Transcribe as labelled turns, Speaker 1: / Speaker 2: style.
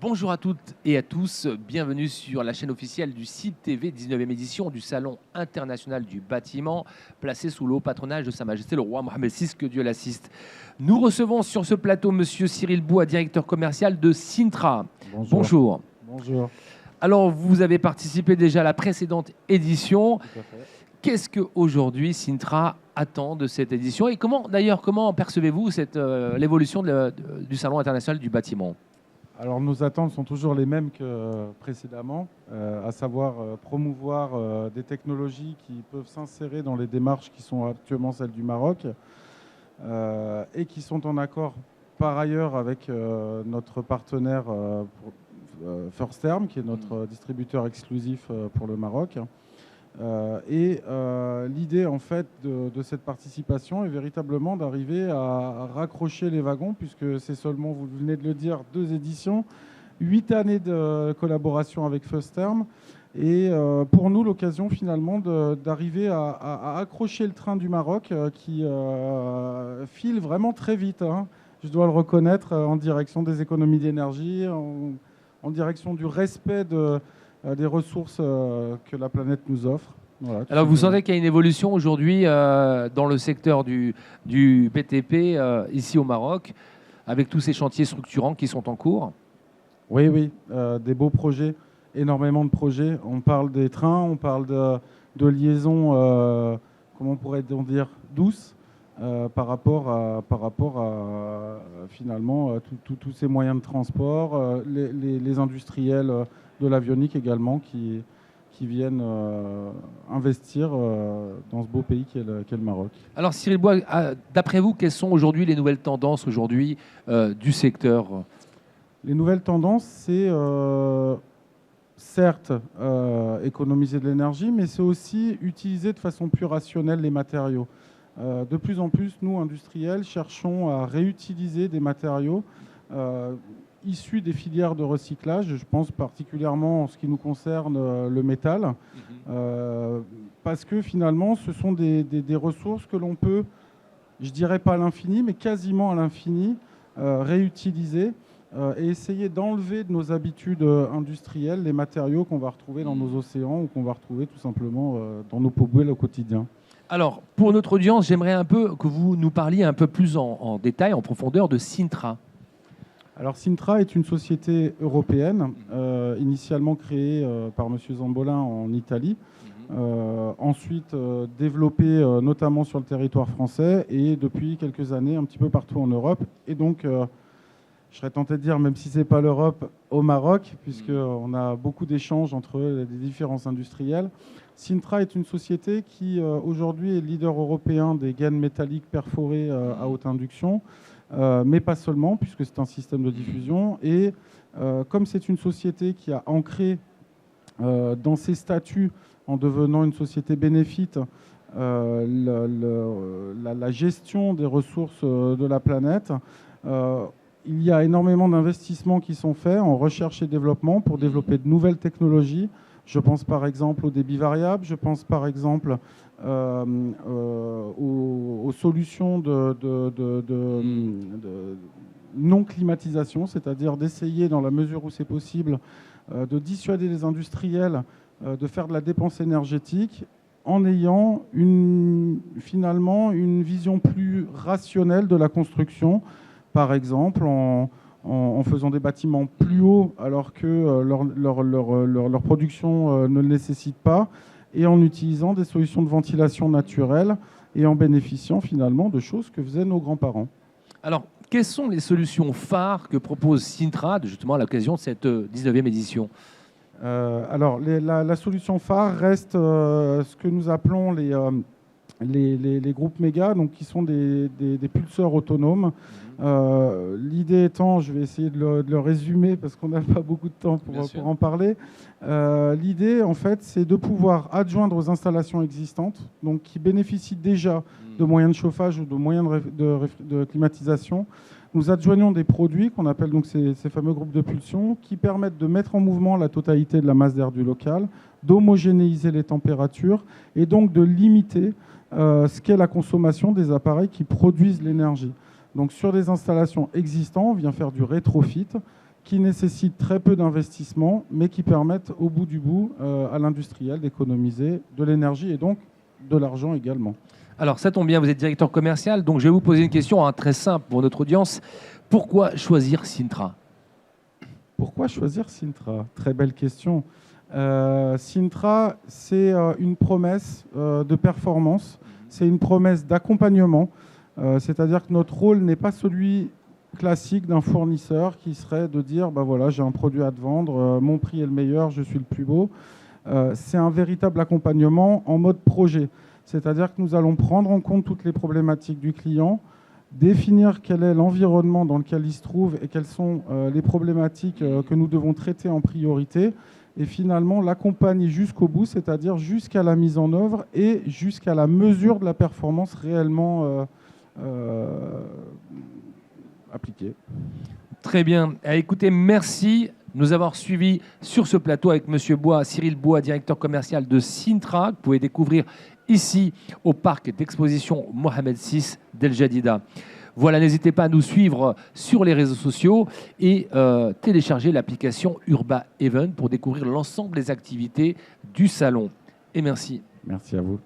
Speaker 1: Bonjour à toutes et à tous, bienvenue sur la chaîne officielle du CIB TV, 19e édition du Salon international du bâtiment, placé sous le haut patronage de Sa Majesté le roi Mohamed VI, que Dieu l'assiste. Nous recevons sur ce plateau Monsieur Cyril Bois, directeur commercial de Cintra.
Speaker 2: Bonjour.
Speaker 1: Bonjour.
Speaker 2: Bonjour.
Speaker 1: Alors, vous avez participé déjà à la précédente édition.
Speaker 2: Tout à fait.
Speaker 1: Qu'est-ce qu'aujourd'hui Cintra attend de cette édition et comment percevez-vous l'évolution du Salon international du bâtiment ?
Speaker 2: Alors nos attentes sont toujours les mêmes que précédemment, à savoir promouvoir des technologies qui peuvent s'insérer dans les démarches qui sont actuellement celles du Maroc et qui sont en accord par ailleurs avec notre partenaire First Term, qui est notre distributeur exclusif pour le Maroc. L'idée en fait de cette participation est véritablement d'arriver à raccrocher les wagons, puisque c'est seulement, vous venez de le dire, 2 éditions, 8 années de collaboration avec First Term, et pour nous l'occasion finalement d'arriver à accrocher le train du Maroc qui file vraiment très vite, hein, je dois le reconnaître, en direction des économies d'énergie, en direction du respect des ressources que la planète nous offre. Voilà,
Speaker 1: alors vous sentez qu'il y a une évolution aujourd'hui dans le secteur du BTP ici au Maroc, avec tous ces chantiers structurants qui sont en cours?
Speaker 2: Oui, des beaux projets, énormément de projets. On parle des trains, on parle de liaisons, comment pourrait-on dire, douces par rapport à finalement tous ces moyens de transport, les industriels de l'avionique également qui viennent investir dans ce beau pays qu'est le Maroc.
Speaker 1: Alors Cyril Bois, d'après vous, quelles sont aujourd'hui les nouvelles tendances aujourd'hui du secteur?
Speaker 2: Les nouvelles tendances, c'est certes économiser de l'énergie, mais c'est aussi utiliser de façon plus rationnelle les matériaux. De plus en plus, nous, industriels, cherchons à réutiliser des matériaux issus des filières de recyclage. Je pense particulièrement en ce qui nous concerne le métal, parce que finalement, ce sont des ressources que l'on peut, je dirais pas à l'infini, mais quasiment à l'infini, réutiliser et essayer d'enlever de nos habitudes industrielles les matériaux qu'on va retrouver dans nos océans ou qu'on va retrouver tout simplement dans nos poubelles au quotidien.
Speaker 1: Alors, pour notre audience, j'aimerais un peu que vous nous parliez un peu plus en détail, en profondeur de Cintra.
Speaker 2: Alors Cintra est une société européenne, initialement créée par M. Zambolin en Italie, ensuite développée notamment sur le territoire français et depuis quelques années un petit peu partout en Europe. Et donc, je serais tenté de dire, même si ce n'est pas l'Europe, au Maroc, puisqu'on a beaucoup d'échanges entre les différents industriels. Cintra est une société qui aujourd'hui est leader européen des gaines métalliques perforées à haute induction. Mais pas seulement, puisque c'est un système de diffusion. Et comme c'est une société qui a ancré dans ses statuts, en devenant une société bénéfique, la gestion des ressources de la planète, il y a énormément d'investissements qui sont faits en recherche et développement pour développer de nouvelles technologies. Je pense par exemple au débit variable, je pense par exemple aux solutions de non-climatisation, c'est-à-dire d'essayer, dans la mesure où c'est possible, de dissuader les industriels de faire de la dépense énergétique en ayant finalement une vision plus rationnelle de la construction, par exemple en faisant des bâtiments plus hauts alors que leur production ne le nécessite pas, et en utilisant des solutions de ventilation naturelle et en bénéficiant finalement de choses que faisaient nos grands-parents.
Speaker 1: Alors, quelles sont les solutions phares que propose Cintra justement à l'occasion de cette 19e édition?
Speaker 2: Alors, la solution phare reste ce que nous appelons les groupes méga, donc qui sont des pulseurs autonomes. L'idée étant, je vais essayer de le résumer parce qu'on n'a pas beaucoup de temps pour en parler. L'idée, en fait, c'est de pouvoir adjoindre aux installations existantes, donc qui bénéficient déjà de moyens de chauffage ou de moyens de climatisation. Nous adjoignons des produits qu'on appelle donc ces fameux groupes de pulsions qui permettent de mettre en mouvement la totalité de la masse d'air du local, d'homogénéiser les températures et donc de limiter ce qu'est la consommation des appareils qui produisent l'énergie. Donc sur des installations existantes, on vient faire du rétrofit qui nécessitent très peu d'investissement, mais qui permettent au bout du bout à l'industriel d'économiser de l'énergie et donc de l'argent également.
Speaker 1: Alors ça tombe bien, vous êtes directeur commercial, donc je vais vous poser une question très simple pour notre audience. Pourquoi choisir Cintra?
Speaker 2: Pourquoi choisir Cintra? Très belle question. Cintra, c'est une promesse de performance, c'est une promesse d'accompagnement, c'est-à-dire que notre rôle n'est pas celui classique d'un fournisseur qui serait de dire bah voilà, j'ai un produit à te vendre, mon prix est le meilleur, je suis le plus beau. C'est un véritable accompagnement en mode projet, c'est-à-dire que nous allons prendre en compte toutes les problématiques du client, définir quel est l'environnement dans lequel il se trouve et quelles sont les problématiques que nous devons traiter en priorité, et finalement l'accompagner jusqu'au bout, c'est-à-dire jusqu'à la mise en œuvre et jusqu'à la mesure de la performance réellement appliquée.
Speaker 1: Très bien. Écoutez, merci de nous avoir suivis sur ce plateau avec Monsieur Bois, Cyril Bois, directeur commercial de Cintra, que vous pouvez découvrir ici au parc d'exposition Mohamed VI d'El Jadida. Voilà, n'hésitez pas à nous suivre sur les réseaux sociaux et télécharger l'application Urba Event pour découvrir l'ensemble des activités du salon. Et merci.
Speaker 2: Merci à vous.